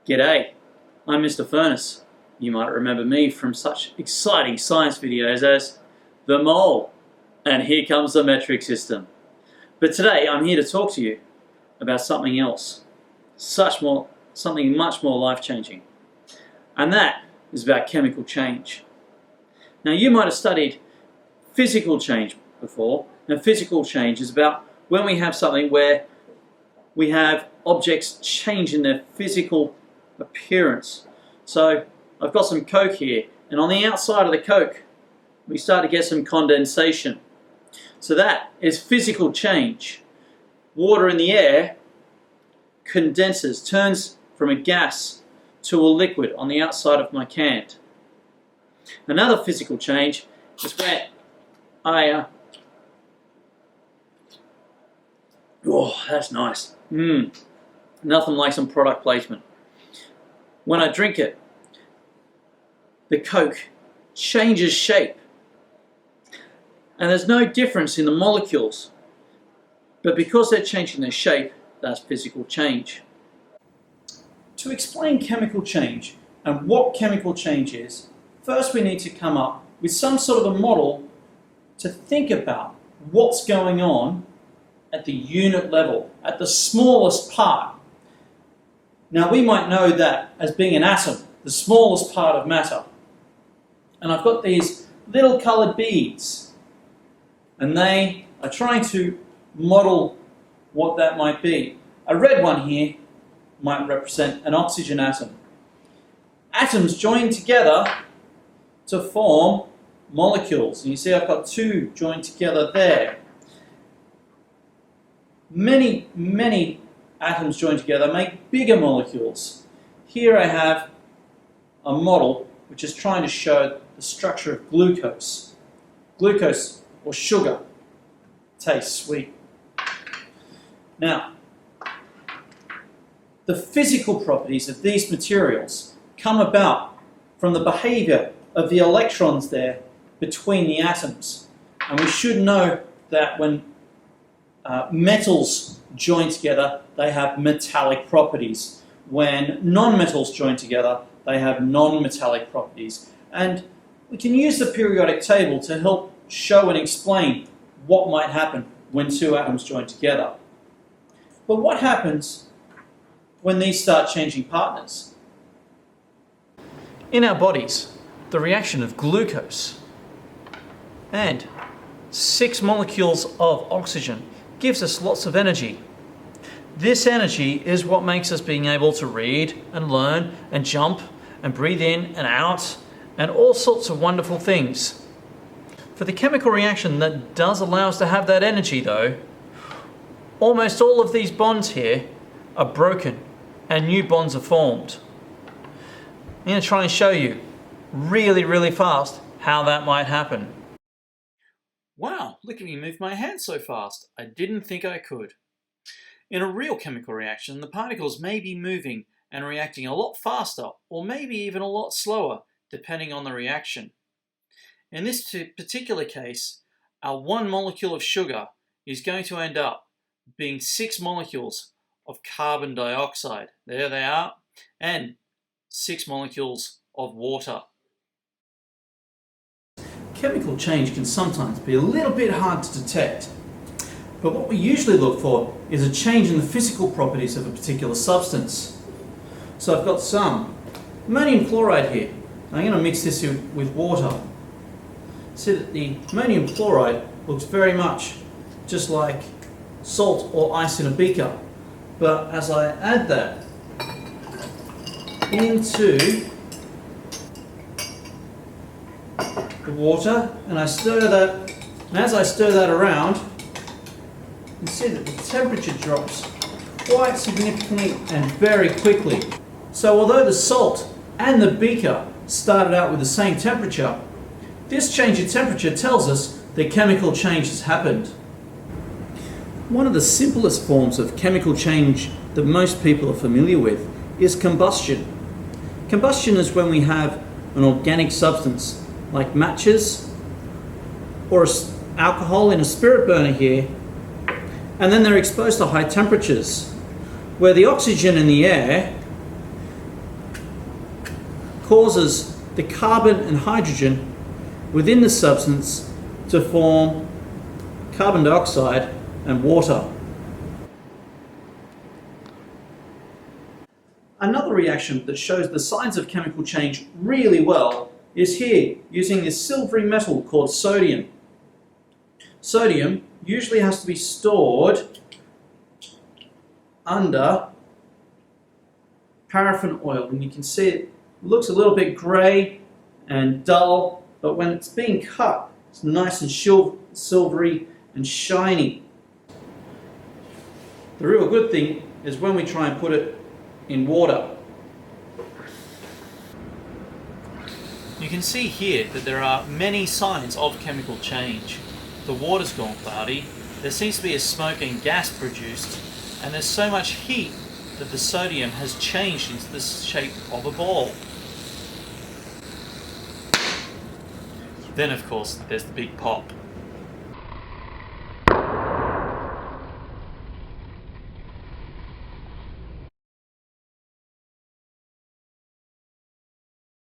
G'day, I'm Mr. Furniss. You might remember me from such exciting science videos as the mole and here comes the metric system. But today I'm here to talk to you about something else, something much more life-changing. And that is about chemical change. Now you might have studied physical change before, and physical change is about when we have something where we have objects change in their physical appearance. So I've got some Coke here, and on the outside of the Coke we start to get some condensation. So that is physical change. Water in the air condenses, turns from a gas to a liquid on the outside of my can. Another physical change is where oh, that's nice. Nothing like some product placement. When I drink it, the Coke changes shape. And there's no difference in the molecules. But because they're changing their shape, that's physical change. To explain chemical change and what chemical change is, first we need to come up with some sort of a model to think about what's going on at the unit level, at the smallest part. Now we might know that as being an atom, the smallest part of matter. And I've got these little coloured beads, and they are trying to model what that might be. A red one here might represent an oxygen atom. Atoms join together to form molecules. And you see I've got two joined together there. Many atoms joined together make bigger molecules. Here I have a model which is trying to show the structure of glucose. Glucose, or sugar, tastes sweet. Now, the physical properties of these materials come about from the behavior of the electrons there between the atoms. And we should know that when metals join together, they have metallic properties. When non-metals join together, they have non-metallic properties. And we can use the periodic table to help show and explain what might happen when two atoms join together. But what happens when these start changing partners? In our bodies, the reaction of glucose and 6 molecules of oxygen gives us lots of energy. This energy is what makes us being able to read and learn and jump and breathe in and out and all sorts of wonderful things. For the chemical reaction that does allow us to have that energy though, almost all of these bonds here are broken and new bonds are formed. I'm going to try and show you really fast how that might happen. Wow, look at me move my hand so fast. I didn't think I could. In a real chemical reaction, the particles may be moving and reacting a lot faster or maybe even a lot slower depending on the reaction. In this particular case, our 1 molecule of sugar is going to end up being 6 molecules of carbon dioxide. There they are. And 6 molecules of water. Chemical change can sometimes be a little bit hard to detect, but what we usually look for is a change in the physical properties of a particular substance. So I've got some ammonium chloride here. I'm going to mix this with water. See that the ammonium chloride looks very much just like salt or ice in a beaker, but as I add that into the water and I stir that, and as I stir that around, you can see that the temperature drops quite significantly and very quickly. So although the salt and the beaker started out with the same temperature, this change in temperature tells us that chemical change has happened. One of the simplest forms of chemical change that most people are familiar with is combustion. Combustion is when we have an organic substance like matches or alcohol in a spirit burner here, and then they're exposed to high temperatures where the oxygen in the air causes the carbon and hydrogen within the substance to form carbon dioxide and water. Another reaction that shows the signs of chemical change really well is here, using this silvery metal called sodium. Sodium usually has to be stored under paraffin oil, and you can see it looks a little bit grey and dull, but when it's being cut, it's nice and silvery and shiny. The real good thing is when we try and put it in water. You can see here that there are many signs of chemical change. The water's gone cloudy, there seems to be a smoke and gas produced, and there's so much heat that the sodium has changed into the shape of a ball. Then of course there's the big pop.